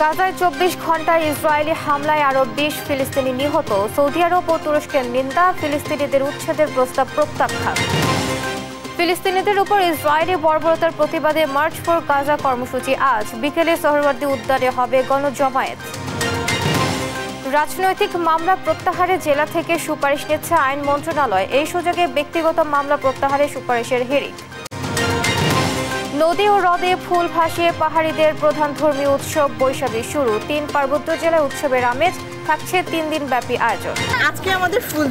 গাজায় ২৪ ঘন্টার ইসরায়েলি হামলায় আরও ২০ ফিলিস্তিনি নিহত। সৌদি আরব ও তুরস্কের নিন্দা, ফিলিস্তিনিদের উচ্ছেদের প্রস্তাব প্রত্যাখ্যান। ফিলিস্তিনিদের উপর ইসরায়েলি বর্বরতার প্রতিবাদে মার্চ ফর গাজা কর্মসূচি আজ বিকেলে সোহরাওয়ার্দী উদ্যানে হবে গণজমায়েত। রাজনৈতিক মামলা প্রত্যাহারে জেলা থেকে সুপারিশ নিচ্ছে আইন মন্ত্রণালয়। এই সুযোগে ব্যক্তিগত মামলা প্রত্যাহারে সুপারিশের হিড়িক। নদী ও হ্রদে ফুল ভাসিয়ে পাহাড়িদের প্রধান ধর্মীয় উৎসব বৈশাখী শুরু। ৩ পার্বত্য জেলায় উৎসবের আমেজ, থাকছে ৩ দিন ব্যাপী আয়োজন। আজকে আমাদের ফুল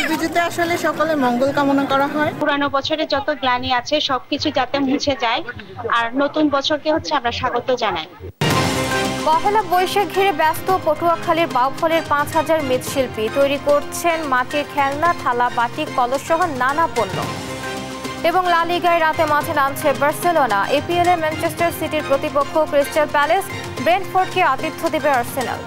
বিজুতে আসলে সকলের মঙ্গল কামনা করা হয়। পুরানো বছরে যত গ্লানি আছে সবকিছু যাতে মুছে যায়, আর নতুন বছরকে আমরা স্বাগত জানাই। পহেলা বৈশাখ ঘিরে ব্যস্ত পটুয়াখালীর বাউফলের ৫,০০০ মৃৎশিল্পী তৈরি করছেন মাটির খেলনা, থালা, বাটি, কলস সহ নানা পণ্য। এবং লা লিগায় রাতে মাঠে নামছে বার্সেলোনা। এপিএল এ ম্যানচেস্টার সিটির প্রতিপক্ষ ক্রিস্টাল প্যালেস ব্রেন্টফোর্ডকে আতিথ্য দেবে আর্সেনাল।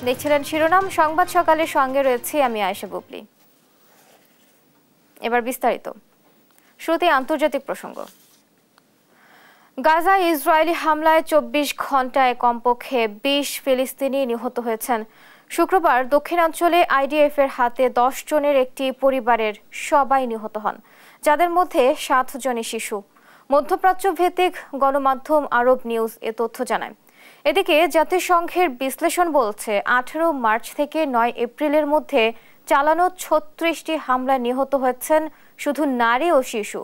দেখছিলেন শিরোনাম সংবাদ সকালের সঙ্গে রয়েছে আমি আয়েশা বুবলি। এবার বিস্তারিত। শুরুতে আন্তর্জাতিক প্রসঙ্গ। গাজায় ইসরায়েলি হামলায় ২৪ ঘন্টায় কমপক্ষে ২০ ফিলিস্তিনি নিহত হয়েছেন। শুক্রবার দক্ষিণাঞ্চলে আইডিএফের হাতে ১০ জনের একটি পরিবারের সবাই নিহত হন, যাদের মধ্যে ৭ জনই শিশু। মধ্যপ্রাচ্য ভিত্তিক গণমাধ্যম আরব নিউজ এ তথ্য জানায়। এদিকে জাতিসংঘের বিশ্লেষণ বলছে ১৮ মার্চ থেকে ৯ এপ্রিলের মধ্যে চালানো ৩৬টি হামলায় নিহত হয়েছেন শুধু নারী ও শিশু।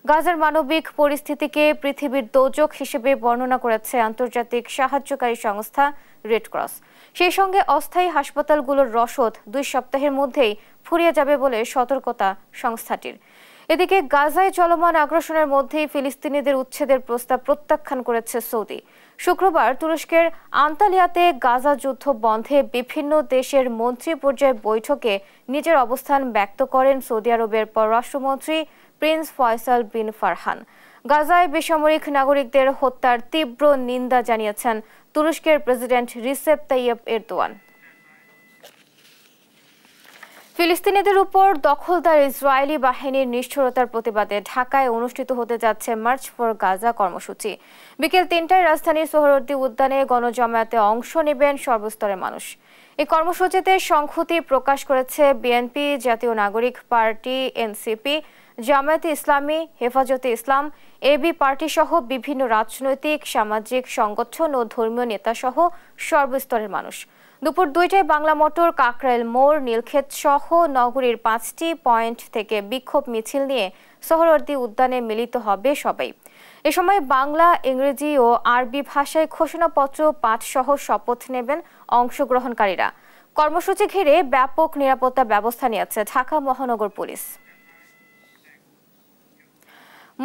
গাজার মানবিক পরিস্থিতিকে পৃথিবীর দোজক হিসেবে বর্ণনা করেছে আন্তর্জাতিক সাহায্যকারী সংস্থা রেড ক্রস। সেই সঙ্গে অস্থায়ী হাসপাতালগুলোর রসদ ২ সপ্তাহের মধ্যেই ফুরিয়ে যাবে বলে সতর্কতা সংস্থাটির। এদিকে গাজায় চলমান আগ্রাসনের মধ্যেই ফিলিস্তিনিদের উচ্ছেদের প্রস্তাব প্রত্যাখ্যান করেছে সৌদি। শুক্রবার তুরস্কের আন্তালিয়াতে গাজা যুদ্ধ বন্ধে বিভিন্ন দেশের মন্ত্রী পর্যায়ের বৈঠকে নিজের অবস্থান ব্যক্ত করেন সৌদি আরবের পররাষ্ট্রমন্ত্রী প্রিন্স ফয়সাল বিন ফারহান। গাজায় বেসামরিক নাগরিকদের হত্যার তীব্র নিন্দা জানিয়েছেন তুরস্কের প্রেসিডেন্ট রিসেপ তাইয়েপ এরদোয়ান। ফিলিস্তিনিদের উপর দখলদার ইসরায়েলি বাহিনীর নিষ্ঠুরতার প্রতিবাদে ঢাকায় অনুষ্ঠিত হতে যাচ্ছে মার্চ ফর গাজা কর্মসূচি। বিকেল ৩টায় রাজধানীর সোহরাওয়ার্দী উদ্যানে গণজমায়েতে অংশ নেবেন সর্বস্তরের মানুষ। এই কর্মসূচিতে সংহতি প্রকাশ করেছে বিএনপি, জাতীয় নাগরিক পার্টি, এনসিপি, জামায়াতে ইসলামী, হেফাজতে ইসলাম, এবি পার্টি সহ বিভিন্ন রাজনৈতিক, সামাজিক সংগঠন ও ধর্মীয় নেতা সহ সর্বস্তরের মানুষ। দুপুর ২টায় বাংলা মোটর, কাকরাইল মোড়, নীলক্ষেত সহ নগরীর ৫টি পয়েন্ট থেকে বিক্ষোভ মিছিল নিয়ে সোহরাওয়ার্দী উদ্যানে মিলিত হবে সবাই। এ সময় বাংলা, ইংরেজি ও আরবি ভাষায় ঘোষণাপত্র পাঠ সহ শপথ নেবেন অংশগ্রহণকারীরা। কর্মসূচি ঘিরে ব্যাপক নিরাপত্তা ব্যবস্থা নিয়েছে ঢাকা মহানগর পুলিশ।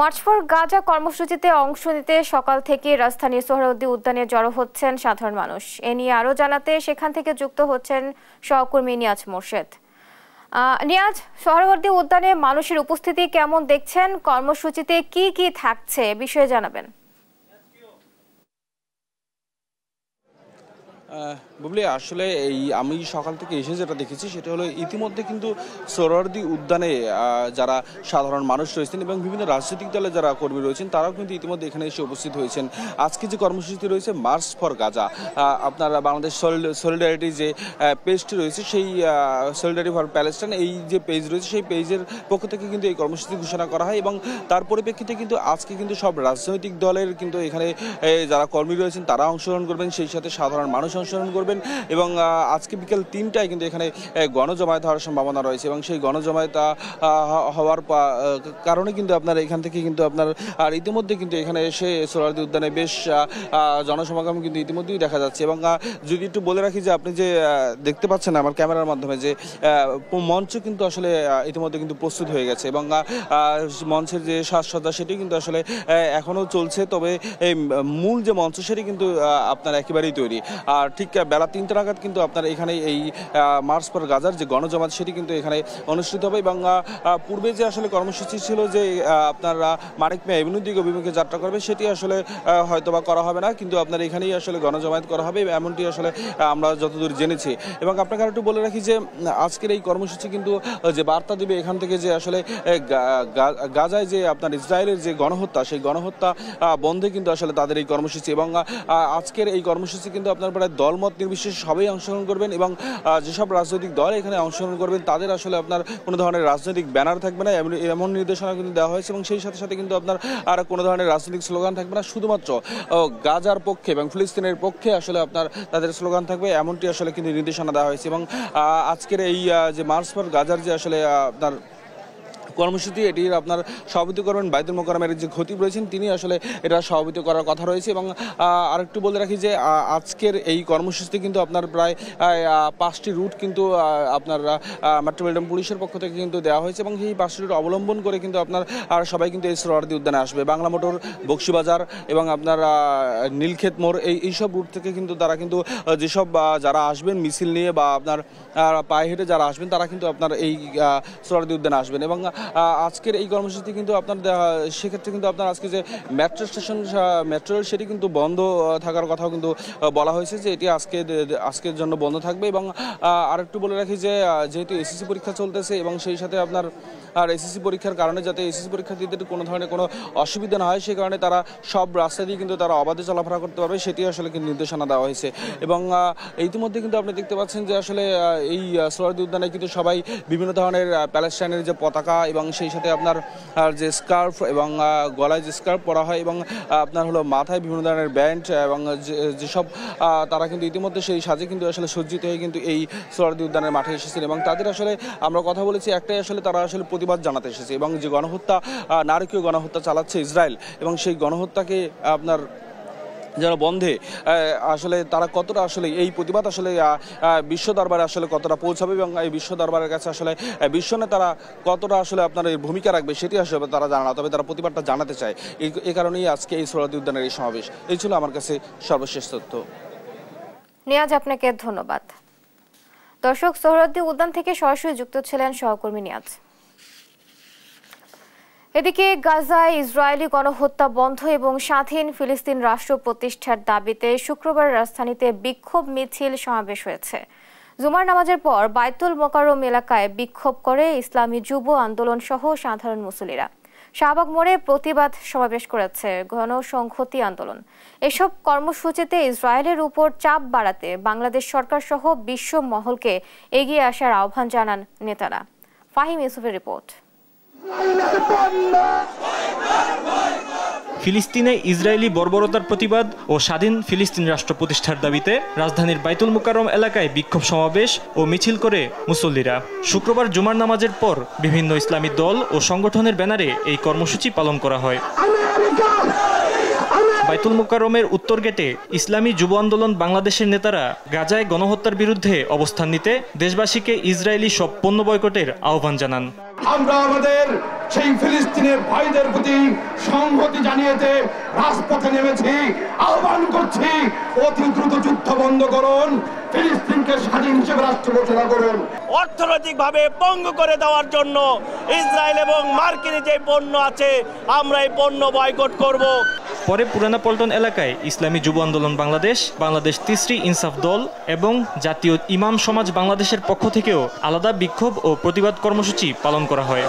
মার্চ ফর গাজা কর্মসূচিতে অংশ নিতে সকাল থেকে রাজধানীর সোহরাওয়ার্দী উদ্যানে জড়ো হচ্ছেন সাধারণ মানুষ। এ নিয়ে আরও জানাতে সেখান থেকে যুক্ত হচ্ছেন সহকর্মী নিয়াজ মোর্শেদ। নিয়াজ, সোহরাওয়ার্দী উদ্যানে মানুষের উপস্থিতি কেমন দেখছেন? কর্মসূচিতে কি কি থাকছে বিষয়ে জানাবেন। বুবলি, আসলে আমি সকাল থেকে এসে যেটা দেখেছি সেটা হলো ইতিমধ্যে কিন্তু সোহরাওয়ার্দী উদ্যানে যারা সাধারণ মানুষ রয়েছেন এবং বিভিন্ন রাজনৈতিক দলে যারা কর্মী রয়েছেন তারাও কিন্তু ইতিমধ্যে এখানে এসে উপস্থিত হয়েছেন। আজকে যে কর্মসূচি রয়েছে মার্চ ফর গাজা, আপনার বাংলাদেশ সলিডারিটি যে পেজটি রয়েছে সেই সলিডারিটি ফর প্যালেস্টাইন, এই যে পেজ রয়েছে সেই পেজের পক্ষ থেকে কিন্তু এই কর্মসূচি ঘোষণা করা হয় এবং তার পরিপ্রেক্ষিতে কিন্তু আজকে কিন্তু সব রাজনৈতিক দলের কিন্তু এখানে যারা কর্মী রয়েছেন তারা অংশগ্রহণ করবেন, সেই সাথে সাধারণ মানুষ অংশগ্রহণ করবেন এবং আজকে বিকেল ৩টায় কিন্তু এখানে গণজমায়েত হওয়ার সম্ভাবনা রয়েছে এবং সেই গণজমায়েত হওয়ার কারণে কিন্তু আপনার এখান থেকে কিন্তু আপনার আর ইতিমধ্যে কিন্তু এখানে এসে সোহরাওয়ার্দী উদ্যানে বেশ জনসমাগম কিন্তু ইতিমধ্যেই দেখা যাচ্ছে। এবং যদি একটু বলে রাখি যে আপনি যে দেখতে পাচ্ছেন আমার ক্যামেরার মাধ্যমে যে মঞ্চ কিন্তু আসলে ইতিমধ্যে কিন্তু প্রস্তুত হয়ে গেছে এবং মঞ্চের যে সাজসজ্জা সেটি কিন্তু আসলে এখনও চলছে, তবে এই মূল যে মঞ্চ সেটি কিন্তু আপনার একেবারেই তৈরি। আর ঠিক বেলা ৩টা নাগাদ কিন্তু আপনার এখানে এই মার্চ ফর গাজার যে গণজমাত সেটি কিন্তু এখানে অনুষ্ঠিত হবে এবং পূর্বে যে আসলে কর্মসূচি ছিল যে আপনারা মানিক মিয়া এভিনিউ দিকে অভিমুখে যাত্রা করবে সেটি আসলে হয়তোবা করা হবে না, কিন্তু আপনার এখানেই আসলে গণজমায়েত করা হবে এমনটি আসলে আমরা যতদূর জেনেছি। এবং আপনাকে আর একটু বলে রাখি যে আজকের এই কর্মসূচি কিন্তু যে বার্তা দিবে এখান থেকে যে আসলে গাজায় যে আপনার ইসরায়েলের যে গণহত্যা সেই গণহত্যা বন্ধে কিন্তু আসলে তাদের এই কর্মসূচি এবং আজকের এই কর্মসূচি কিন্তু আপনার প্রায় দলমত নির্বিশেষে সবাই অংশগ্রহণ করবেন এবং যেসব রাজনৈতিক দল এখানে অংশগ্রহণ করবেন তাদের আসলে আপনার কোনো ধরনের রাজনৈতিক ব্যানার থাকবে না এমন নির্দেশনা কিন্তু দেওয়া হয়েছে এবং সেই সাথে সাথে কিন্তু আপনার আর কোনো ধরনের রাজনৈতিক স্লোগান থাকবে না, শুধুমাত্র গাজার পক্ষে এবং ফিলিস্তিনের পক্ষে আসলে আপনার তাদের স্লোগান থাকবে এমনটি আসলে কিন্তু নির্দেশনা দেওয়া হয়েছে। এবং আজকের এই যে মার্চ ফর গাজার যে আসলে আপনার কর্মসূচি এটির আপনার সভাপতি করবেন বাইতুল মোকাররমের যে খতিব রয়েছেন তিনি আসলে এটা সভাপতি করার কথা রয়েছে। এবং আরেকটু বলে রাখি যে আজকের এই কর্মসূচিতে কিন্তু আপনার প্রায় 5টি রুট কিন্তু আপনার মেট্রোপলিটন পুলিশের পক্ষ থেকে কিন্তু দেওয়া হয়েছে এবং সেই 5টি রুট অবলম্বন করে কিন্তু আপনার সবাই কিন্তু এই সোহরাওয়ার্দী উদ্যানে আসবে। বাংলা মোটর, বক্সিবাজার এবং আপনার নীলক্ষেত মোড় এইসব রুট থেকে কিন্তু তারা কিন্তু যেসব যারা আসবেন মিছিল নিয়ে বা আপনার পায়ে হেঁটে যারা আসবেন তারা কিন্তু আপনার এই সোহরাওয়ার্দী উদ্যানে আসবেন। এবং আজকের এই কর্মসূচি কিন্তু আপনার সেক্ষেত্রে কিন্তু আপনার আজকে যে মেট্রো স্টেশন মেট্রো রেল সেটি কিন্তু বন্ধ থাকার কথাও কিন্তু বলা হয়েছে যে এটি আজকের জন্য বন্ধ থাকবে। এবং আরেকটু বলে রাখি যে যেহেতু এসএসসি পরীক্ষা চলতেছে এবং সেই সাথে আপনার এসএসসি পরীক্ষার কারণে যাতে এসএসসি পরীক্ষার্থীদের কোনো ধরনের কোনো অসুবিধা না হয় সে কারণে তারা সব রাস্তা দিয়ে কিন্তু তারা অবাধে চলাফেরা করতে পারবে সেটি আসলে কিন্তু নির্দেশনা দেওয়া হয়েছে। এবং ইতিমধ্যে কিন্তু আপনি দেখতে পাচ্ছেন যে আসলে এই সোহরাওয়ার্দী উদ্যানে কিন্তু সবাই বিভিন্ন ধরনের প্যালেস্টাইনের যে পতাকা এবং সেই সাথে আপনার যে স্কার্ফ এবং গলায় যে স্কার্ফ পরা হয় এবং আপনার হলো মাথায় বিভিন্ন ধরনের ব্যান্ড এবং যেসব তারা কিন্তু ইতিমধ্যে সেই সাজে কিন্তু আসলে সজ্জিত হয়ে কিন্তু এই সোহরাওয়ার্দী উদ্যানের মাঠে এসেছেন এবং তাদের আসলে আমরা কথা বলেছি একটাই আসলে তারা আসলে প্রতিবাদ জানাতে এসেছে এবং যে গণহত্যা নারকীয় গণহত্যা চালাচ্ছে ইসরায়েল এবং সেই গণহত্যাকে আপনার যারা বন্ধে আসলে তারা কতটা আসলে এই প্রতিবাদ আসলে বিশ্ব দরবারে আসলে কতটা পৌঁছাবে এবং এই বিশ্ব দরবারের কাছে আসলে বিশ্ব নেতারা কতটা আসলে আপনার এই ভূমিকা রাখবে সেটি আসলে তারা জানা, তবে তারা প্রতিবাদটা জানাতে চায়। এই কারণেই আজকে এই সোহরাওয়ার্দী উদ্যানের এই সমাবেশ। এই ছিল আমার কাছে সর্বশেষ তথ্য। নিয়াজ, আপনাকে ধন্যবাদ। দর্শক, সোহরাওয়ার্দী উদ্যান থেকে সরাসরি যুক্ত ছিলেন সহকর্মী নিয়াজ। এদিকে গাজায় ইসরায়েলি গণহত্যা বন্ধ এবং স্বাধীন ফিলিস্তিন রাষ্ট্র প্রতিষ্ঠার দাবিতে শুক্রবার রাজধানীতে বিক্ষোভ মিছিল সমাবেশ হয়েছে। জুমার নামাজের পর বাইতুল মোকাররম এলাকায় বিক্ষোভ করে ইসলামী যুব আন্দোলন সহ সাধারণ মুসল্লিরা। শাহবাগ মোড়ে প্রতিবাদ সমাবেশ করেছে গণসংহতি আন্দোলন। এসব কর্মসূচিতে ইসরায়েলের উপর চাপ বাড়াতে বাংলাদেশ সরকার সহ বিশ্ব মহলকে এগিয়ে আসার আহ্বান জানান নেতারা। ফাহিম ইউসুফের রিপোর্ট। ফিলিস্তিনে ইসরায়েলি বর্বরতার প্রতিবাদ ও স্বাধীন ফিলিস্তিন রাষ্ট্র প্রতিষ্ঠার দাবিতে রাজধানীর বাইতুল মোকাররম এলাকায় বিক্ষোভ সমাবেশ ও মিছিল করে মুসল্লিরা। শুক্রবার জুমার নামাজের পর বিভিন্ন ইসলামী দল ও সংগঠনের ব্যানারে এই কর্মসূচি পালন করা হয়। বাইতুল মোকাররমের উত্তর গেটে ইসলামী যুব আন্দোলন বাংলাদেশের নেতারা গাজায় গণহত্যার বিরুদ্ধে অবস্থান নিতে দেশবাসীকে ইসরায়েলি সব পণ্য বয়কটের আহ্বান জানান। আমরা আমাদের সেই ফিলিস্তিনের ভাইদের প্রতি সংহতি জানিয়েতে রাজপথে নেমেছি, আহ্বান করছি অতি দ্রুত যুদ্ধ বন্ধ করুন, ফিলিস্তিনকে স্বাধীন হিসেবে রাষ্ট্র ঘোষণা করুন। অর্থনৈতিকভাবে পঙ্গু করে দেওয়ার জন্য ইসরায়েল এবং মার্কিন যে পণ্য আছে আমরা এই পণ্য বয়কট করব। পরে পুরানা পল্টন এলাকায় ইসলামী যুব আন্দোলন বাংলাদেশ, বাংলাদেশ তিসরি ইনসাফ দল এবং জাতীয় ইমাম সমাজ বাংলাদেশের পক্ষ থেকেও আলাদা বিক্ষোভ ও প্রতিবাদ কর্মসূচি পালন করা হয়।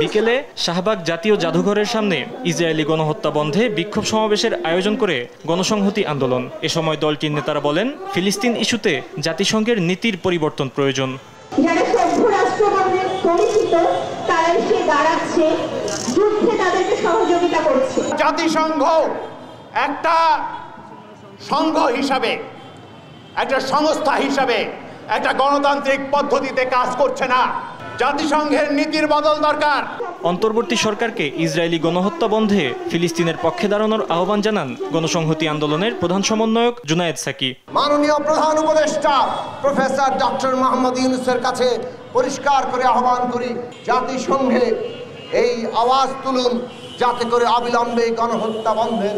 বিকেলে শাহবাগ জাতীয় জাদুঘরের সামনে ইসরায়েলি গণহত্যা বন্ধে বিক্ষোভ সমাবেশের আয়োজন করে গণসংহতি আন্দোলন। এ সময় দলটির নেতারা বলেন, ফিলিস্তিন ইস্যুতে জাতিসংঘের নীতির পরিবর্তন প্রয়োজন। যারা সভ্য রাষ্ট্র বলে পরিচিত তারা এসে দাঁড়াচ্ছে, যুদ্ধে তাদেরকে সহযোগিতা করছে। জাতিসংঘ একটা সংঘ হিসাবে, একটা সংস্থা হিসাবে একটা গণতান্ত্রিক পদ্ধতিতে কাজ করছে না। জাতিসংঘের নীতির বদল দরকার। অন্তর্বর্তী সরকারকে ইসরায়েলি গণহত্যা বন্ধে ফিলিস্তিনের পক্ষে দাঁড়ানোর আহ্বান জানান গণসংহতি আন্দোলনের প্রধান সমন্বয়ক জুনায়েদ সাকি। মাননীয় প্রধান উপদেষ্টা প্রফেসর ডক্টর মোহাম্মদ ইউনূসের কাছে পরিষ্কার করে আহ্বান করি, জাতিসংঘে এই আওয়াজ তুলুন যাতে করে অবিলম্বে গণহত্যা বন্ধের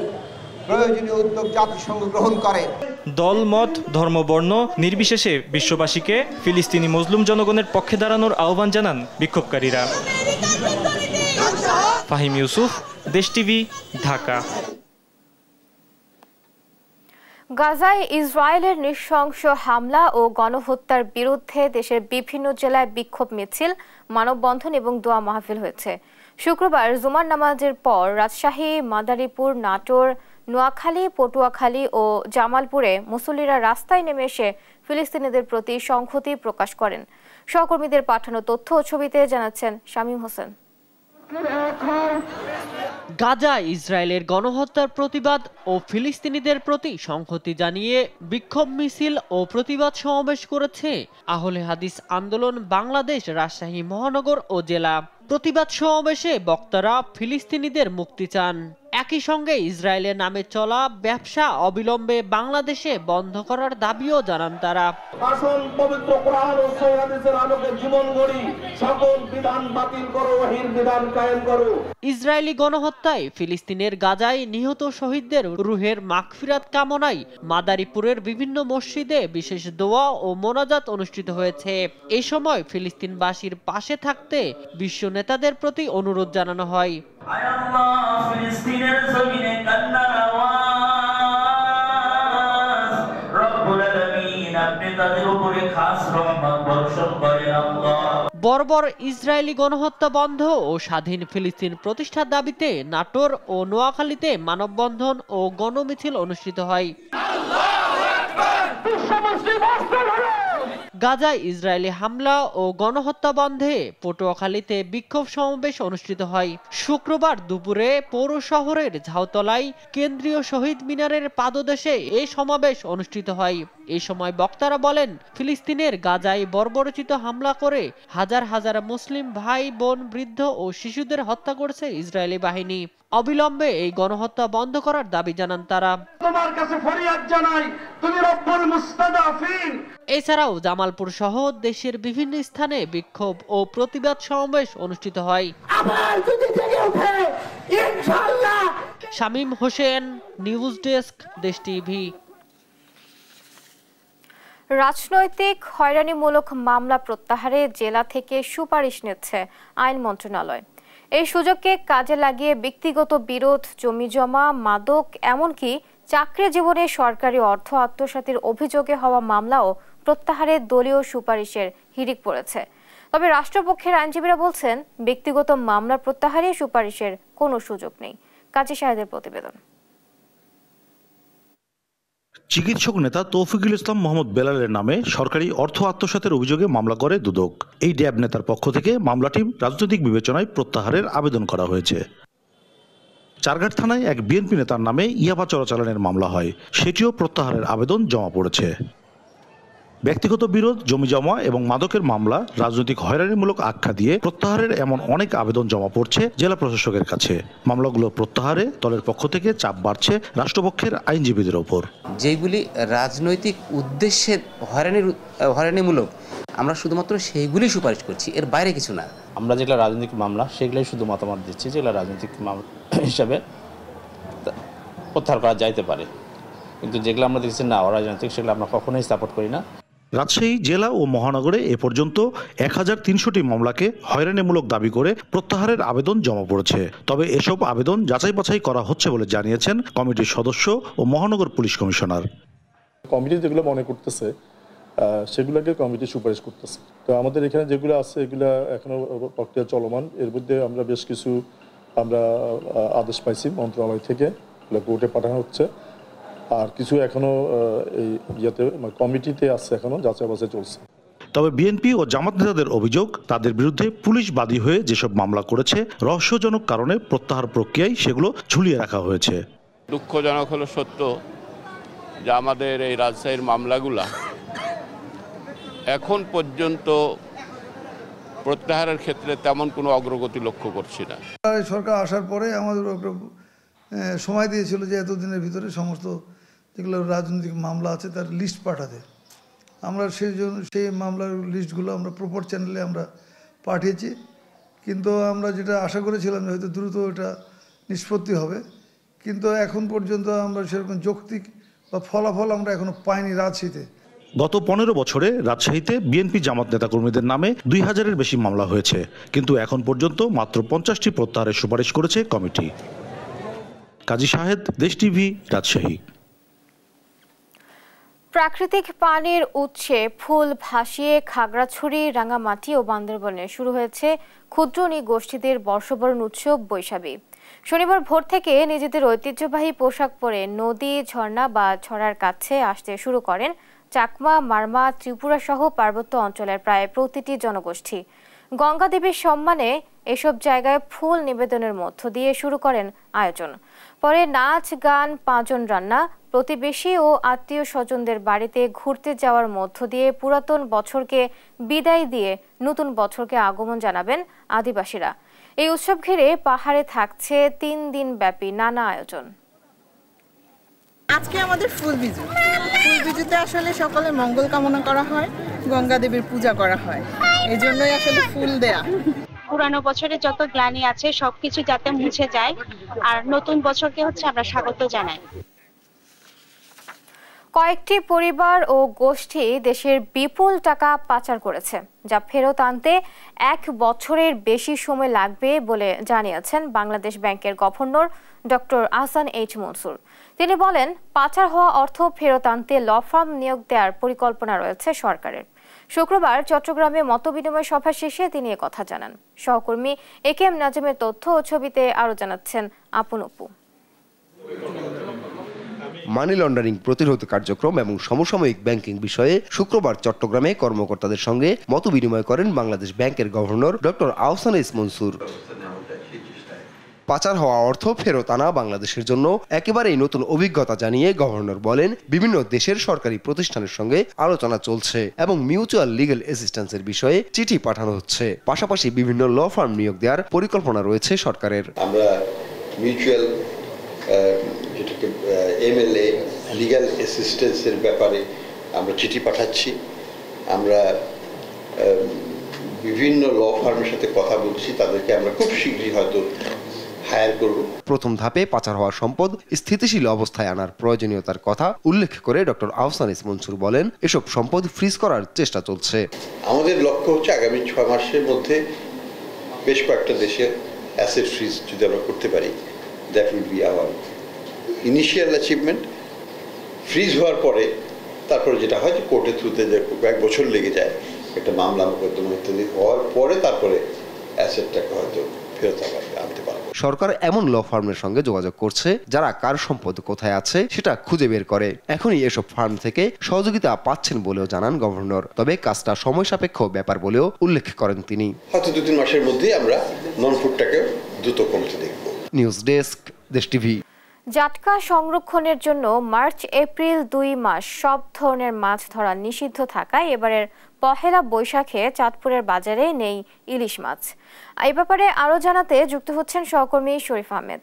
প্রয়োজনীয় উদ্যোগ জাতিসংঘ গ্রহণ করে। দল, মত, ধর্ম, বর্ণ নির্বিশেষে বিশ্ববাসীকে ফিলিস্তিনি মজলুম জনগণের পক্ষে দাঁড়ানোর আহ্বান জানান বিক্ষোভকারীরা। ফাহিম ইউসুফ, দেশ টিভি, ঢাকা। গাজায় ইসরায়েলের নৃশংস হামলা ও গণহত্যার বিরুদ্ধে দেশের বিভিন্ন জেলায় বিক্ষোভ মিছিল, মানববন্ধন এবং দোয়া মাহফিল হয়েছে। শুক্রবার জুমার নামাজের পর রাজশাহী, মাদারীপুর, নাটোর, নোয়াখালী, পটুয়াখালী ও জামালপুরে মুসল্লিরা রাস্তায় নেমে এসে ফিলিস্তিনিদের প্রতি সংহতি প্রকাশ করেন। সহকর্মীদের পাঠানো তথ্য ও ছবিতে জানাচ্ছেন শামীম হোসেন। গাজায় ইসরায়েলের গণহত্যার প্রতিবাদ ও ফিলিস্তিনিদের প্রতি সংহতি জানিয়ে বিক্ষোভ মিছিল ও প্রতিবাদ সমাবেশ করেছে আহলে হাদিস আন্দোলন বাংলাদেশ রাজশাহী মহানগর ও জেলা। প্রতিবাদ সমাবেশে বক্তারা ফিলিস্তিনিদের মুক্তি চান। একই সঙ্গে ইসরায়েলের নামে চলা ব্যবসা অবিলম্বে বাংলাদেশে বন্ধ করার দাবিও জানান তারা। আসল পবিত্র কোরআন ও সহিহ হাদিসের আলোকে জীবন গড়ি, সকল বিধান বাতিল করো, ওহীর বিধান কায়েম করো। ইসরায়েলি গণহত্যায় ফিলিস্তিনের গাজায় নিহত শহীদদের রুহের মাগফিরাত কামনায় মাদারীপুরের বিভিন্ন মসজিদে বিশেষ দোয়া ও মোনাজাত অনুষ্ঠিত হয়েছে। এই সময় ফিলিস্তিনবাসীর পাশে থাকতে বিশ্ব নেতাদের প্রতি অনুরোধ জানানো হয়। বর্বর ইসরায়েলি গণহত্যা বন্ধ ও স্বাধীন ফিলিস্তিন প্রতিষ্ঠার দাবিতে নাটোর ও নোয়াখালীতে মানববন্ধন ও গণমিছিল অনুষ্ঠিত হয়। গাজায় ইসরায়েলি হামলা ও গণহত্যা বন্ধে পটুয়াখালীতে বিক্ষোভ সমাবেশ অনুষ্ঠিত হয়। শুক্রবার দুপুরে পৌর শহরের ঝাউতলায় কেন্দ্রীয় শহীদ মিনারের পাদদেশে এই সমাবেশ অনুষ্ঠিত হয়। এই সময় বক্তারা বলেন, ফিলিস্তিনের গাজায় বর্বরোচিত হামলা করে হাজার হাজার মুসলিম ভাই বোন, বৃদ্ধ ও শিশুদের হত্যা করেছে ইসরায়েলি বাহিনী। অবিলম্বে এই গণহত্যা বন্ধ করার দাবি জানান তারা। তোমার কাছে ফরিয়াদ জানাই, তুমি রব্বুল মুস্তাদাফিন। এছাড়াও জামালপুর সহ দেশের বিভিন্ন স্থানে বিক্ষোভ ও প্রতিবাদ সমাবেশ অনুষ্ঠিত হয়। শামীম হোসেন, নিউজ ডেস্ক, দেশ টিভি। রাজনৈতিক হয়রানিমূলক মামলা প্রত্যাহারে জেলা থেকে সুপারিশ নিচ্ছে আইন মন্ত্রণালয়। এই সুযোগকে কাজে লাগিয়ে ব্যক্তিগত বিরোধ, জমিজমা, মাদক, এমনকি চাকরি জীবনে সরকারি অর্থ আত্মসাতের অভিযোগে হওয়া মামলাও প্রত্যাহারে দলীয় সুপারিশের হিড়িক পড়েছে। তবে রাষ্ট্রপক্ষের আইনজীবীরা বলছেন, ব্যক্তিগত মামলা প্রত্যাহারে সুপারিশের কোনো সুযোগ নেই। কাজী সাহেদের প্রতিবেদন। চিকিৎসক নেতা তৌফিকুল ইসলাম মোহাম্মদ বেলালের নামে সরকারি অর্থ আত্মসাতের অভিযোগে মামলা করে দুদক। এই ড্যাব নেতার পক্ষ থেকে মামলাটি রাজনৈতিক বিবেচনায় প্রত্যাহারের আবেদন করা হয়েছে। চারঘাট থানায় এক বিএনপি নেতার নামে ইয়াবা চোরাচালানের মামলা হয়, সেটিও প্রত্যাহারের আবেদন জমা পড়েছে। ব্যক্তিগত বিরোধ, জমিজমা এবং মাদকের মামলা রাজনৈতিক হয়রানিমূলক আখ্যা দিয়ে প্রত্যাহারের এমন অনেক আবেদন জমা পড়ছে জেলা প্রশাসকের কাছে। মামলাগুলো প্রত্যাহারে দলের পক্ষ থেকে চাপ বাড়ছে রাষ্ট্রপক্ষের আইনজীবীদের ওপর। যেগুলি রাজনৈতিক উদ্দেশ্যে হয়রানিমূলক, আমরা শুধুমাত্র সেইগুলি সুপারিশ করছি, এর বাইরে কিছু না। আমরা যেগুলো রাজনৈতিক মামলা সেগুলোই শুধু মতামত দিচ্ছি, যেগুলো রাজনৈতিক মামলা হিসাবে প্রত্যাহার করা যাইতে পারে, কিন্তু যেগুলো আমরা দেখছি না অরাজনৈতিক, সেগুলো আমরা কখনোই সাপোর্ট করি না। রাজশাহী জেলা ও মহানগরে এ পর্যন্ত ১,৩০০টি মামলাকে হয়রানিমূলক দাবি করে প্রত্যাহারের আবেদন জমা পড়েছে। তবে এসব আবেদন যাচাই বাছাই করা হচ্ছে বলে জানিয়েছেন কমিটির সদস্য ও মহানগর পুলিশ কমিশনার। কমিটি যেগুলো মনে করতেছে সেগুলোকে কমিটি সুপারিশ করতেছে। তো আমাদের এখানে যেগুলো আছে এগুলো এখনো প্রক্রিয়া চলমান। এর মধ্যে আমরা বেশ কিছু আদেশ পাইছি মন্ত্রণালয় থেকে, কোর্টে পাঠানো হচ্ছে। আর কিছু এখনো এই কমিটিতে আছে, এখনো যাচাই বাছাই চলছে। তবে বিএনপি ও জামাত নেতাদের অভিযোগ, তাদের বিরুদ্ধে পুলিশ বাদী হয়ে যেসব মামলা করেছে রহস্যজনক কারণে প্রত্যাহার প্রক্রিয়ায় সেগুলো ঝুলিয়ে রাখা হয়েছে। দুঃখজনক হলো সত্য যে আমাদের এই রাজশাহীর মামলাগুলা এখন পর্যন্ত প্রত্যাহারের ক্ষেত্রে তেমন কোনো অগ্রগতি লক্ষ্য করছি না। সরকার আসার পরে আমাদের সময় দিয়েছিল যে এতদিনের ভিতরে সমস্ত যেগুলো রাজনৈতিক মামলা আছে তার লিস্ট পাঠাতে। আমরা সেই মামলার লিস্টগুলো আমরা প্রপার চ্যানেলে আমরা পাঠিয়েছি, কিন্তু আমরা যেটা আশা করেছিলাম হয়তো দ্রুত এটা নিষ্পত্তি হবে, কিন্তু এখন পর্যন্ত আমরা সেরকম যৌক্তিক বা ফলাফল আমরা এখনো পাইনি রাজশাহীতে। গত 15 বছরে রাজশাহীতে বিএনপি জামাত নেতাকর্মীদের নামে 2000-এর বেশি মামলা হয়েছে, কিন্তু এখন পর্যন্ত মাত্র 50টি প্রত্যাহারের সুপারিশ করেছে কমিটি। কাজী শাহেদ, দেশ টিভি, রাজশাহী। প্রাকৃতিক পানির উৎসে ফুল ভাসিয়ে খাগড়াছড়ি, রাঙ্গামাটি ও বান্দরবনে শুরু হয়েছে ক্ষুদ্র নৃগোষ্ঠীদের বর্ষবরণ উৎসব বৈশাখী। শনিবার ভোর থেকে নিজেদের ঐতিহ্যবাহী পোশাক পরে নদী, ঝর্ণা বা ছড়ার কাছে আসতে শুরু করেন চাকমা, মারমা, ত্রিপুরা সহ পার্বত্য অঞ্চলের প্রায় প্রতিটি জনগোষ্ঠী। গঙ্গা দেবীর সম্মানে এসব জায়গায় ফুল নিবেদনের মধ্য দিয়ে শুরু করেন আয়োজন। পরে নাচ, গান, পাঁজন রান্না, প্রতিবেশী ও আত্মীয় স্বজনদের বাড়িতে ঘুরতে যাওয়ার মধ্য দিয়ে পুরাতন বছরকে বিদায় দিয়ে নতুন বছরকে আগমন জানাবেন আদিবাসীরা। এই উৎসব ঘিরে পাহাড়ে থাকছে 3 দিন ব্যাপী নানা আয়োজন। আজকে আমাদের ফুল বিজু। ফুল বিজুতে আসলে সকলের মঙ্গল কামনা করা হয়, গঙ্গা দেবীর পূজা করা হয়, এই জন্যই আসলে ফুল দেয়া। পুরানো বছরে যত গ্লানি আছে সবকিছু যাতে মুছে যায় আর নতুন বছরকে হচ্ছে আমরা স্বাগত জানাই। কয়েকটি পরিবার ও গোষ্ঠী দেশের বিপুল টাকা পাচার করেছে, যা ফেরত আনতে 1 বছরের বেশি সময় লাগবে বলে জানিয়েছেন বাংলাদেশ ব্যাংকের governor doctor Ahsan H Mansur. তিনি বলেন, পাচার হওয়া অর্থ ফেরত আনতে ল ফার্ম নিয়োগ দেওয়ার পরিকল্পনা রয়েছে সরকারের। শুক্রবার চট্টগ্রামে মতবিনিময় সভা শেষে তিনি একথা জানান। সহকর্মী একেএম নাজিমের তথ্য ও ছবিতে আরো জানাচ্ছেন আপন অপু। মানি লন্ডারিং প্রতিরোধ কার্যক্রম এবং সমসাময়িক ব্যাংকিং বিষয়ে শুক্রবার চট্টগ্রামে কর্মকর্তাদের সঙ্গে মতবিনিময় করেন বাংলাদেশ ব্যাংকের governor doctor Ahsan H Mansur. পাচার হওয়া অর্থ ফেরত আনা বাংলাদেশের জন্য একেবারেই নতুন অভিজ্ঞতা জানিয়ে গভর্নর বলেন, বিভিন্ন দেশের সরকারি প্রতিষ্ঠানের সঙ্গে আলোচনা চলছে এবং মিউচুয়াল লিগ্যাল অ্যাসিস্ট্যান্সের বিষয়ে চিঠি পাঠানো হচ্ছে। পাশাপাশি বিভিন্ন ল ফার্ম নিয়োগ দেওয়ার পরিকল্পনা রয়েছে সরকারের। আমরা মিউচুয়াল যেটাকে এমএলএ লিগ্যাল অ্যাসিস্ট্যান্সের ব্যাপারে আমরা চিঠি পাঠাচ্ছি। আমরা বিভিন্ন ল ফার্মের সাথে কথা বলছি, তাদেরকে আমরা খুব শীঘ্রই হয়তো হায়ার করব। প্রথম ধাপে পাচার হওয়া সম্পদ স্থিতিশীল অবস্থায় আনার প্রয়োজনীয়তার কথা উল্লেখ করে ডক্টর আহসান এইচ মনসুর বলেন, এসব সম্পদ ফ্রিজ করার চেষ্টা চলছে। আমাদের লক্ষ্য হচ্ছে আগামী 6 মাসের মধ্যে বেশ কয়েকটা দেশের অ্যাসেট ফ্রিজ যদি আমরা করতে পারি, that will be hour initial achievement. Fridge হওয়ার পরে তারপরে যেটা হয় যে কোর্টের থ্রুতে যে 1 বছর লেগে যায় একটা মামলা মোকদ্দমা ইত্যাদি হওয়ার পরে তারপরে অ্যাসেটটাকে হয়তো ফেরত আনতে পারবে। সরকার এমন ল ফার্মের সঙ্গে যোগাযোগ করছে যারা কার সম্পদ কোথায় আছে সেটা খুঁজে বের করে। এখনই এসব ফার্ম থেকে সহযোগিতা পাচ্ছেন বলেও জানান গভর্নর। তবে কাজটা সময় সাপেক্ষ ব্যাপার বলেও উল্লেখ করেন তিনি। হয়তো 2-3 মাসের মধ্যেই আমরা নন ফুডটাকে দ্রুত কমতে দেখব। নিউজ ডেস্ক, দেশ টিভি। জাটকা সংরক্ষণের জন্য মার্চ, এপ্রিল 2 মাস সব ধরনের মাছ ধরা নিষিদ্ধ থাকায় এবারের পহেলা বৈশাখে চাঁদপুরের বাজারে নেই ইলিশ মাছ। এই ব্যাপারে আরো জানাতে যুক্ত হচ্ছেন সহকর্মী শরীফ আহমেদ।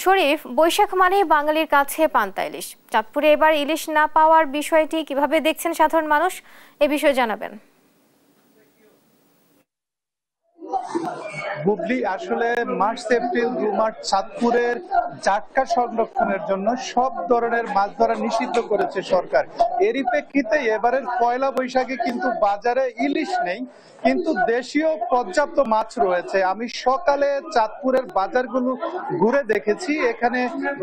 শরীফ, বৈশাখ মানেই বাঙালির কাছে পান্তা ইলিশ। চাঁদপুরে এবার ইলিশ না পাওয়ার বিষয়টি কিভাবে দেখছেন সাধারণ মানুষ, এ বিষয়ে জানাবেন। বুবলি, আসলে মার্চ, এপ্রিল 2 মাস চাঁদপুরের জাটকা সংরক্ষণের জন্য সব ধরনের মাছ ধরা নিষিদ্ধ করেছে সরকার। এরই প্রেক্ষিতে এবারের পয়লা বৈশাখে কিন্তু বাজারে ইলিশ নেই, কিন্তু দেশীয় পর্যাপ্ত মাছ রয়েছে। আমি সকালে চাঁদপুরের বাজারগুলো ঘুরে দেখেছি, এখানে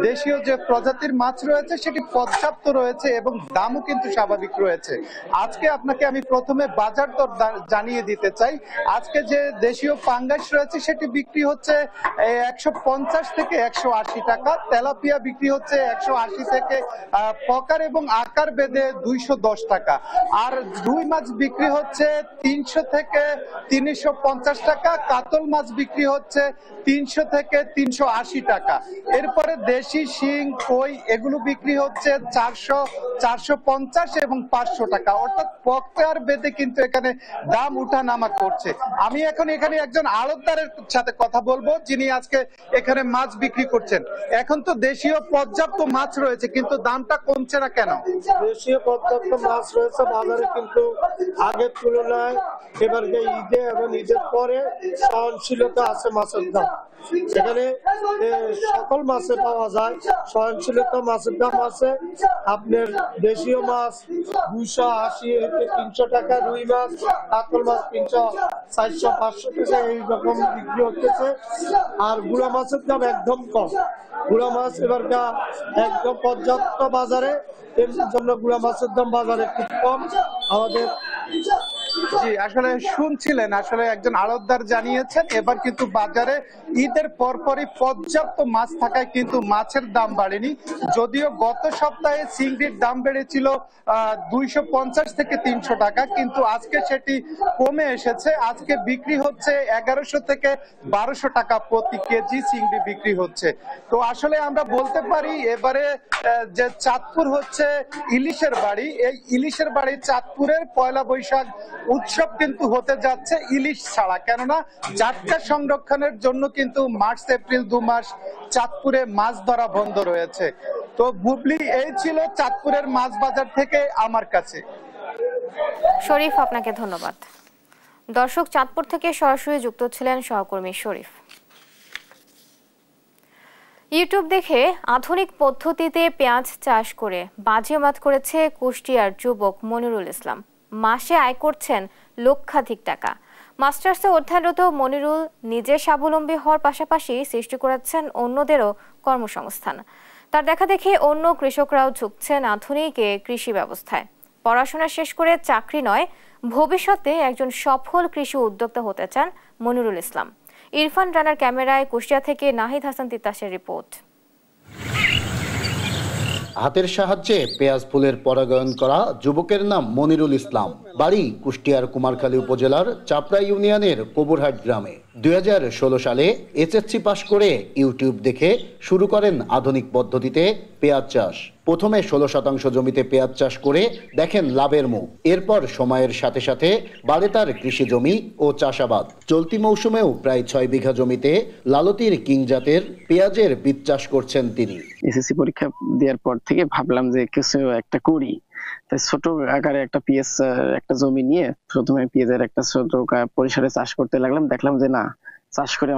দেশীয় যে প্রজাতির মাছ রয়েছে সেটি পর্যাপ্ত রয়েছে এবং দামও কিন্তু স্বাভাবিক রয়েছে। আজকে আপনাকে আমি প্রথমে বাজার দর জানিয়ে দিতে চাই। আজকে যে দেশীয় পাঙ্গাস রয়েছে সেটি বিক্রি হচ্ছে 150 থেকে 180 টাকা, তেলাপিয়া বিক্রি হচ্ছে 180 থেকে পকার এবং আকার বেঁধে 210 টাকা, আর রুই মাছ বিক্রি হচ্ছে 300 থেকে 350 টাকা, কাতল মাছ বিক্রি হচ্ছে 300 থেকে 380 টাকা। এরপরে দেশি শিং, কই এগুলো বিক্রি হচ্ছে 400, 450 এবং 500 টাকা, অর্থাৎ পকার বেঁধে কিন্তু এখানে দাম উঠানামা করছে। আমি এখন এখানে একজন আড়তদার আড়তদারের সাথে কথা বলবো যিনি আজকে এখানে মাছ বিক্রি করছেন। এখন তো দেশীয় পর্যাপ্ত মাছ রয়েছে, কিন্তু দামটা কমছে না কেন? দেশীয় পর্যাপ্ত মাছ রয়েছে বাজারে, কিন্তু আগের তুলনায় এবারকে ঈদে এবং ঈদের পরে সহনশীলতা আছে মাছের দাম। সেখানে সকল মাছে পাওয়া যায় সহনশীলতা, মাছের দাম আছে। আপনার দেশীয় মাছ 280 থেকে 300 টাকা, রুই মাছ কাতল মাছ 300, 400, 500 টাকা এইরকম বিক্রি হচ্ছে। আর গুড়া মাছের দাম একদম কম। গুড়া মাছ এবারটা একদম পর্যাপ্ত বাজারে, এর জন্য গুড়া মাছের দাম বাজারে খুব কম আমাদের। জি, আসলে শুনছিলেন, আসলে একজন আড়তদার জানিয়েছেন এবার কিন্তু বাজারে ঈদের পরপরই পর্যাপ্ত মাছ থাকায় কিন্তু মাছের দাম বাড়েনি। যদিও গত সপ্তাহে চিংড়ির দাম বেড়েছিল 250 থেকে 300 টাকা, কিন্তু আজকে সেটি কমে এসেছে। আজকে বিক্রি হচ্ছে 1100 থেকে 1200 টাকা প্রতি কেজি চিংড়ি বিক্রি হচ্ছে। তো আসলে আমরা বলতে পারি এবারে যে চাঁদপুর হচ্ছে ইলিশের বাড়ি, এই ইলিশের বাড়ি চাঁদপুরের পয়লা বৈশাখ উৎসব কিন্তু হতে যাচ্ছে ইলিশ ছাড়া। কেননা জাটকা সংরক্ষণের জন্য কিন্তু মার্চ এপ্রিল 2 মাস চাঁদপুরে মাছ ধরা বন্ধ রয়েছে। তো বুবলি, এই ছিল চাঁদপুরের মাছ বাজার থেকে আমার কাছে। শরীফ, আপনাকে ধন্যবাদ। দর্শক, চাঁদপুর থেকে সরাসরি যুক্ত ছিলেন সহকর্মী শরীফ। ইউটিউব দেখে আধুনিক পদ্ধতিতে পেঁয়াজ চাষ করে বাজিমাত করেছে কুষ্টিয়ার যুবক মনিরুল ইসলাম। মাসে আয় করছেন লক্ষাধিক টাকা। মাস্টার্সে অধ্যয়নরত মনিরুল নিজে স্বাবলম্বী হওয়ার পাশাপাশি সৃষ্টি করেছেন অন্যদেরও কর্মসংস্থান। তার দেখা দেখে অন্য কৃষকরাও ঝুঁকছেন আধুনিক কৃষি ব্যবস্থায়। পড়াশোনা শেষ করে চাকরি নয়, ভবিষ্যতে একজন সফল কৃষি উদ্যোক্তা হতে চান মনিরুল ইসলাম। ইরফান রানার ক্যামেরায় কুষ্টিয়া থেকে নাহিদ হাসান তিতাসের রিপোর্ট। হাতের সাহায্যে পেঁয়াজ ফুলের পরাগায়ন করা যুবকের নাম মনিরুল ইসলাম। বাড়ি কুষ্টিয়ার কুমারখালী উপজেলার চাপড়া ইউনিয়নের কবুরহাট গ্রামে। 2016 সালে এসএসসি পাশ করে ইউটিউব দেখে শুরু করেন আধুনিক পদ্ধতিতে পেঁয়াজ চাষ। প্রথমে 16% জমিতে পেঁয়াজ চাষ করে দেখেন লাভের মুখ। এরপর সময়ের সাথে সাথে বাড়ে তার কৃষি জমি ও চাষাবাদ। চলতি মৌসুমেও প্রায় 6 বিঘা জমিতে লালতির কিং জাতের পেঁয়াজের বীজ চাষ করছেন তিনি। এসএসসি পরীক্ষা দেওয়ার পর থেকে ভাবলাম যে কিছু একটা করি, তাই ছোট আকারে একটা পেঁয়াজ একটা জমি নিয়ে প্রথমে পেঁয়াজের একটা ছোট পরিসরে চাষ করতে লাগলাম। দেখলাম যে না, চাষ করে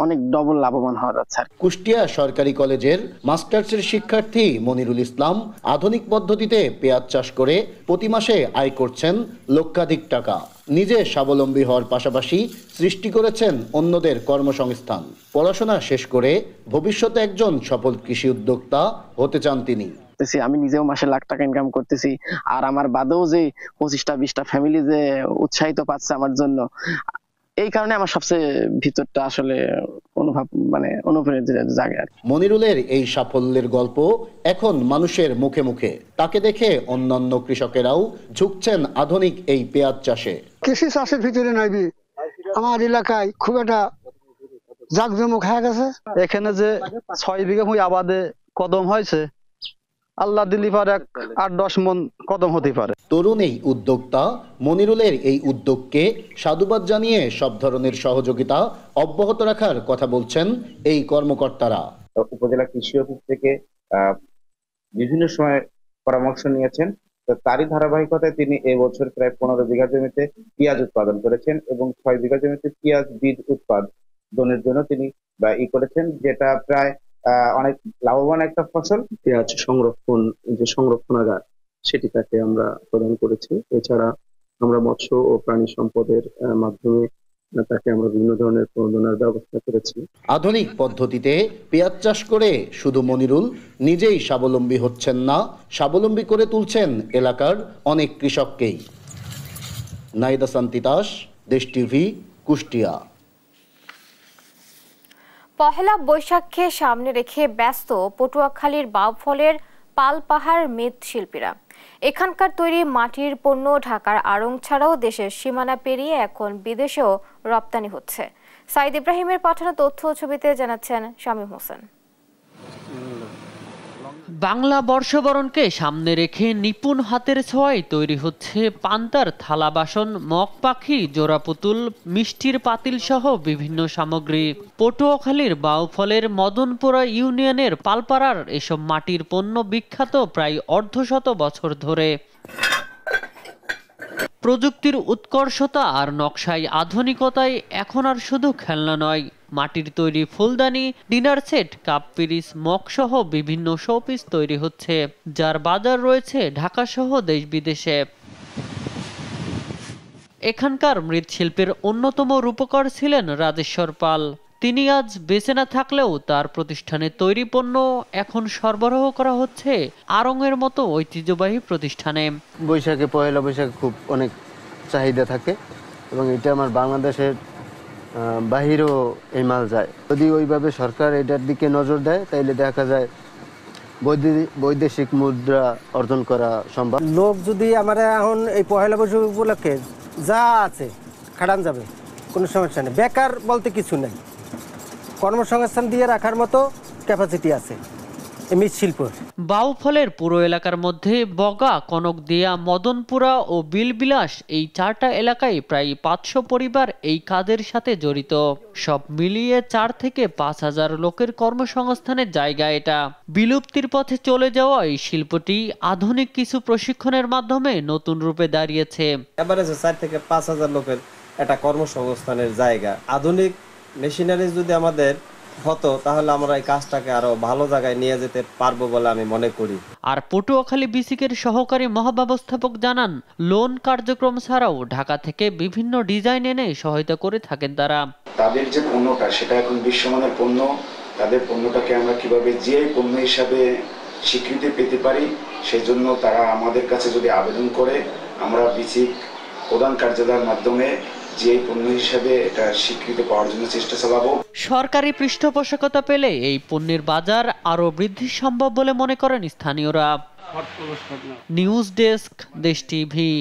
অনেক ডবল লাভবান হওয়া যাচ্ছে। কুষ্টিয়া সরকারি কলেজের মাস্টার্সের শিক্ষার্থী মনিরুল ইসলাম আধুনিক পদ্ধতিতে পেঁয়াজ চাষ করে প্রতি মাসে আয় করছেন লক্ষাধিক টাকা। নিজে স্বাবলম্বী হওয়ার পাশাপাশি সৃষ্টি করেছেন অন্যদের কর্মসংস্থান। পড়াশোনা শেষ করে ভবিষ্যতে একজন সফল কৃষি উদ্যোক্তা হতে চান তিনি। আমি নিজেও মাসে লাখ টাকা ইনকাম করতেছি, আর আমার বাদেও যে 25টা ফ্যামিলি যে উৎসাহিত পাচ্ছে আমার জন্য, এই কারণে আমার সবচেয়ে ভিতরটা আসলে অনুপ্রেরণা জাগে। মনিরুলের এই সাফল্যের গল্প এখন মানুষের মুখে মুখে। তাকে দেখে অন্যান্য কৃষকেরাও ঝুঁকছেন আধুনিক এই পেঁয়াজ চাষে। কৃষি চাষের ভিতরে নাইবি আমার এলাকায় খুব একটা জাঁকজমক হয়ে গেছে। এখানে যে 6 বিঘা ভূমি আবাদে কদম হয়েছে, আল্লাহ দিলি পারে 8-10 মন কদম হতে পারে। তরুণ এই উদ্যোক্তা মনিরুলের এই উদ্যোগকে সাধুবাদ জানিয়ে সব ধরনের সহযোগিতা অব্যাহত রাখার কথা বলছেন এই কর্মকর্তারা। উপজেলা কৃষি অফিস থেকে বিভিন্ন সময় পরামর্শ নিয়েছেন, তো তারই ধারাবাহিকতায় তিনি এবছর প্রায় 15 বিঘা জমিতে পেঁয়াজ উৎপাদন করেছেন এবং 6 বিঘা জমিতে পেঁয়াজ বীজ উৎপাদনের জন্য তিনি করেছেন, যেটা প্রায় অনেক লাভবান একটা ফসল। পেঁয়াজ যে সংরক্ষণাগার সেটি তাকে আমরা প্রদান করেছি। এছাড়া আমরা মৎস্য ও প্রাণী সম্পদের মাধ্যমে তাকে আমরা বিভিন্ন ধরনের প্রণোদনার ব্যবস্থা করেছি। আধুনিক পদ্ধতিতে পেঁয়াজ চাষ করে শুধু মনিরুল নিজেই স্বাবলম্বী হচ্ছেন না, স্বাবলম্বী করে তুলছেন এলাকার অনেক কৃষককেই। নাহিদ হাসান তিতাস, দেশ টিভি, কুষ্টিয়া। পহেলা বৈশাখকে সামনে রেখে ব্যস্ত পটুয়াখালীর বাউফলের পালপাহাড় মৃৎশিল্পীরা। এখানকার তৈরি মাটির পণ্য ঢাকার আড়ং ছাড়াও দেশের সীমানা পেরিয়ে এখন বিদেশেও রপ্তানি হচ্ছে। সাইদ ইব্রাহিমের পাঠানো তথ্য ছবিতে জানাচ্ছেন শামীম হোসেন। বাংলা বর্ষবরণকে সামনে রেখে নিপুণ হাতের ছোঁয়ায় তৈরি হচ্ছে পান্তার থালা বাসন, মগ পাখি, জোড়া পুতুল, মিষ্টির পাতিল সহ বিভিন্ন সামগ্রী। পটুয়াখালীর বাউফলের মদনপুরা ইউনিয়নের পালপাড়ার এসব মাটির পণ্য বিখ্যাত প্রায় অর্ধশত বছর ধরে। প্রযুক্তির উৎকর্ষতা আর নকশায় আধুনিকতায় এখন আর শুধু খেলনা নয়, মাটির তৈরি ফুলদানি, ডিনার সেট, কাপ পিরিচ, মগ সহ বিভিন্ন শোপিস তৈরি হচ্ছে, যার বাজার রয়েছে ঢাকা সহ দেশ বিদেশে। এখানকার মৃৎশিল্পের অন্যতম রূপকার ছিলেন রাজেশ্বর পাল। তিনি আজ বেঁচে না থাকলেও তার প্রতিষ্ঠানে তৈরি পণ্য এখন সরবরাহ করা হচ্ছে আড়ং-এর মতো ঐতিহ্যবাহী প্রতিষ্ঠানে। বৈশাখে পয়লা বৈশাখে খুব অনেক চাহিদা থাকে এবং এটা আমার বাংলাদেশের বাহিরেও এই মাল যায়। যদি ওইভাবে সরকার এটার দিকে নজর দেয় তাইলে দেখা যায় বৈদেশিক মুদ্রা অর্জন করা সম্ভব। লোক যদি আমার এখন এই পয়লা বৈশাখ উপলক্ষে যা আছে খাটান যাবে, কোনো সমস্যা নেই। বেকার বলতে কিছু নেই, কর্মসংস্থান দিয়ে রাখার মতো ক্যাপাসিটি আছে মৃৎশিল্প। বাউফলের পুরো এলাকার মধ্যে বগা, কনকদিয়া, মদনপুরা ও বিলবিলাস এই 4টা এলাকায় প্রায় 500 পরিবার এই কাজের সাথে জড়িত। সব মিলিয়ে 4 থেকে 5,000 লোকের কর্মসংস্থানের জায়গা এটা। বিলুপ্তির পথে চলে যাওয়া এই শিল্পটি আধুনিক কিছু প্রশিক্ষণের মাধ্যমে নতুন রূপে দাঁড়িয়েছে। এভারেজে 4 থেকে 5,000 লোকের একটা কর্মসংস্থানের জায়গা। আধুনিক মেশিনারি যদি আমাদের হতো তাহলে আমরা এই কাজটাকে আরো ভালো জায়গায় নিয়ে যেতে পারবো বলে আমি মনে করি। আর পটুয়াখালী বিসিকের সহকারী মহাব্যবস্থাপক জানান, লোন কার্যক্রম ছাড়াও ঢাকা থেকে বিভিন্ন ডিজাইন এনে সহায়তা করে থাকেন তারা। তাদের যে পণ্যটা সেটা এখন বিশ্বমানের পণ্য, তাদের পণ্যটাকে আমরা কিভাবে জিআই পণ্য হিসাবে স্বীকৃতি পেতে পারি সেজন্য তারা আমাদের কাছে যদি আবেদন করে আমরা বিসিক প্রধান কার্যালয়ের মাধ্যমে যে পণ্য হিসাবে এটা স্বীকৃতি পাওয়ার জন্য চেষ্টা চালাবো। সরকারি পৃষ্ঠপোষকতা পেলে এই পণ্যের বাজার আরো বৃদ্ধি সম্ভব বলে মনে করেন স্থানীয়রা। নিউজ ডেস্ক, দেশ টিভি।